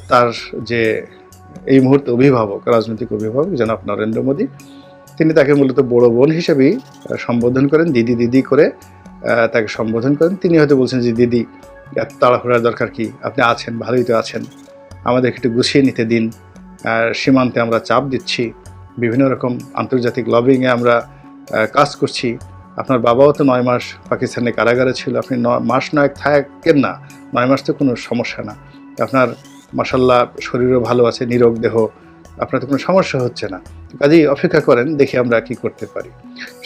তার যে এই মুহূর্তে অভিভাবক, রাজনৈতিক অভিভাবক জনাব নরেন্দ্র মোদী, তিনি তাকে মূলত বড় বোন হিসেবেই সম্বোধন করেন, দিদি দিদি করে তাকে সম্বোধন করেন। তিনি হয়তো বলছেন যে, দিদি এত তাড়াহুড়ার দরকার কি, আপনি আছেন, ভালোই তো আছেন, আমাদেরকে একটু গুছিয়ে নিতে দিন, সীমান্তে আমরা চাপ দিচ্ছি, বিভিন্ন রকম আন্তর্জাতিক লবিংয়ে আমরা কাজ করছি, আপনার বাবাও তো 9 মাস পাকিস্তানে কারাগারে ছিল, আপনি মাস 9 থাকেন না, 9 মাস তো কোনো সমস্যা না, আপনার মাশাল্লাহ শরীরও ভালো আছে, নিরোগ দেহ, আপনার তো কোনো সমস্যা হচ্ছে না, কাজেই অপেক্ষা করেন, দেখি আমরা কি করতে পারি।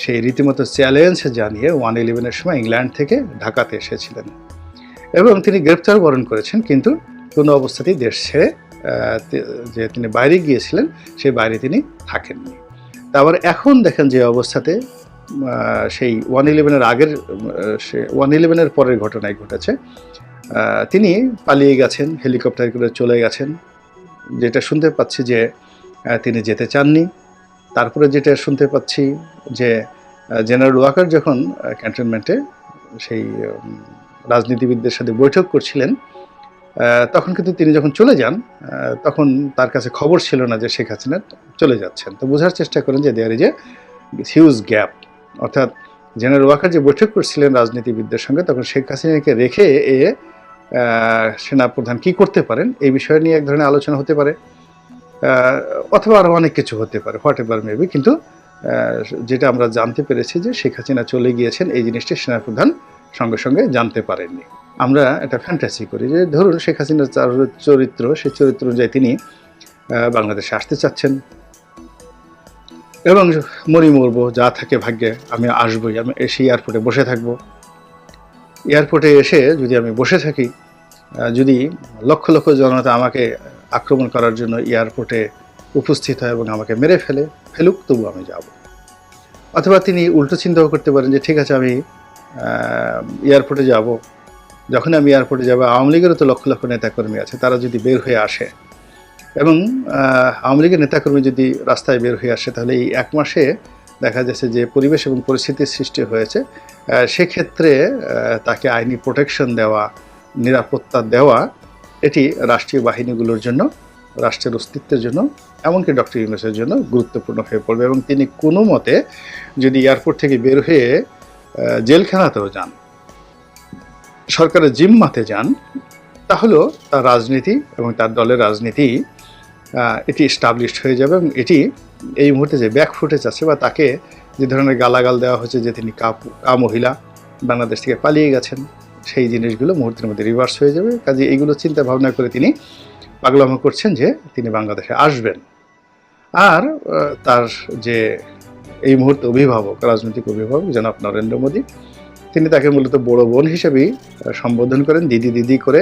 সেই রীতিমতো চ্যালেঞ্জ জানিয়ে 111-এর সময় ইংল্যান্ড থেকে ঢাকাতে এসেছিলেন এবং তিনি গ্রেপ্তার বরণ করেছেন, কিন্তু কোনো অবস্থাতেই দেশ ছেড়ে যে তিনি বাইরে গিয়েছিলেন সেই বাইরে তিনি থাকেননি। তারপর এখন দেখেন যে অবস্থাতে সেই 111-এর আগের, সে 111-এর পরের ঘটনায় ঘটেছে, তিনি পালিয়ে গেছেন, হেলিকপ্টার করে চলে গেছেন, যেটা শুনতে পাচ্ছি যে তিনি যেতে চাননি। তারপরে যেটা শুনতে পাচ্ছি যে জেনারেল ওয়াকার যখন ক্যান্টনমেন্টে সেই রাজনীতিবিদদের সাথে বৈঠক করছিলেন, তখন কিন্তু তিনি যখন চলে যান, তখন তার কাছে খবর ছিল না যে শেখ হাসিনা চলে যাচ্ছেন। তো বোঝার চেষ্টা করেন যে there is a huge gap, অর্থাৎ জেনারেল ওয়াকার যে বৈঠক করছিলেন রাজনীতিবিদদের সঙ্গে, তখন শেখ হাসিনাকে রেখে সেনাপ্রধান কী করতে পারেন এই বিষয় নিয়ে এক ধরনের আলোচনা হতে পারে, অথবা আরও অনেক কিছু হতে পারে, হোয়াট এভার মেবি। কিন্তু যেটা আমরা জানতে পেরেছি যে শেখ হাসিনা চলে গিয়েছেন, এই জিনিসটি সেনাপ্রধান সঙ্গে সঙ্গে জানতে পারেননি। আমরা একটা ফ্যান্টাসি করি যে ধরুন শেখ হাসিনার চরিত্র, সেই চরিত্র অনুযায়ী তিনি বাংলাদেশে আসতে চাচ্ছেন এবং মরবো, যা থাকে ভাগ্যে, আমি আসবই, আমি এসে এয়ারপোর্টে বসে থাকবো। এয়ারপোর্টে এসে যদি আমি বসে থাকি, যদি লক্ষ লক্ষ জনতা আমাকে আক্রমণ করার জন্য এয়ারপোর্টে উপস্থিত হয় এবং আমাকে মেরে ফেলুক, তবু আমি যাব। অথবা তিনি উল্টো চিন্তাও করতে পারেন যে ঠিক আছে, আমি এয়ারপোর্টে যাব, যখন আমি এয়ারপোর্টে যাব, আওয়ামী লীগেরও তো লক্ষ লক্ষ নেতাকর্মী আছে, তারা যদি বের হয়ে আসে এবং আওয়ামী লীগের নেতাকর্মী যদি রাস্তায় বের হয়ে আসে, তাহলে এই 1 মাসে দেখা যাচ্ছে যে পরিবেশ এবং পরিস্থিতির সৃষ্টি হয়েছে, সেক্ষেত্রে তাকে আইনি প্রোটেকশন দেওয়া, নিরাপত্তা দেওয়া, এটি রাষ্ট্রীয় বাহিনীগুলোর জন্য, রাষ্ট্রের অস্তিত্বের জন্য, এমনকি ডক্টর ইউনূসের জন্য গুরুত্বপূর্ণ হয়ে পড়বে। এবং তিনি কোনো মতে যদি এয়ারপোর্ট থেকে বের হয়ে জেলখানাতেও যান, সরকারের জিম্মাতে যান, তাহলেও তার রাজনীতি এবং তার দলের রাজনীতি এটি এস্টাবলিশড হয়ে যাবে। এবং এটি এই মুহূর্তে যে ব্যাক ফুটেজ আছে, বা তাকে যে ধরনের গালাগাল দেওয়া হচ্ছে যে তিনি মহিলা, বাংলাদেশ থেকে পালিয়ে গেছেন, সেই জিনিসগুলো মুহূর্তের মধ্যে রিভার্স হয়ে যাবে। কাজে এইগুলো চিন্তা ভাবনা করে তিনি পাগলামো করছেন যে তিনি বাংলাদেশে আসবেন। আর তার যে এই মুহূর্তে অভিভাবক, রাজনৈতিক অভিভাবক জনাব নরেন্দ্র মোদী, তিনি তাকে মূলত বড় বোন হিসেবেই সম্বোধন করেন, দিদি দিদি করে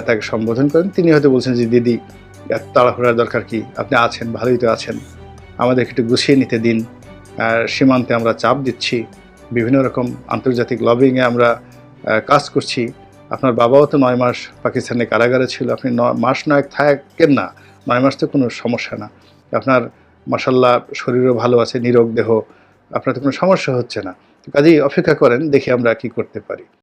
তাকে সম্বোধন করেন। তিনি হয়তো বলছেন যে, দিদি এত তাড়াহুড়ার দরকার কি, আপনি আছেন, ভালোই তো আছেন, আমাদেরকে একটু গুছিয়ে নিতে দিন, সীমান্তে আমরা চাপ দিচ্ছি, বিভিন্ন রকম আন্তর্জাতিক লবিংয়ে আমরা কাজ করছি, আপনার বাবাও তো 9 মাস পাকিস্তানে কারাগারে ছিল, আপনি মাস 9 থাকেন না, 9 মাস তো কোনো সমস্যা না, আপনার মাশাল্লাহ শরীরও ভালো আছে, নিরোগ দেহ, আপনার তো কোনো সমস্যা হচ্ছে না, কাজেই অপেক্ষা করেন, দেখি আমরা কি করতে পারি।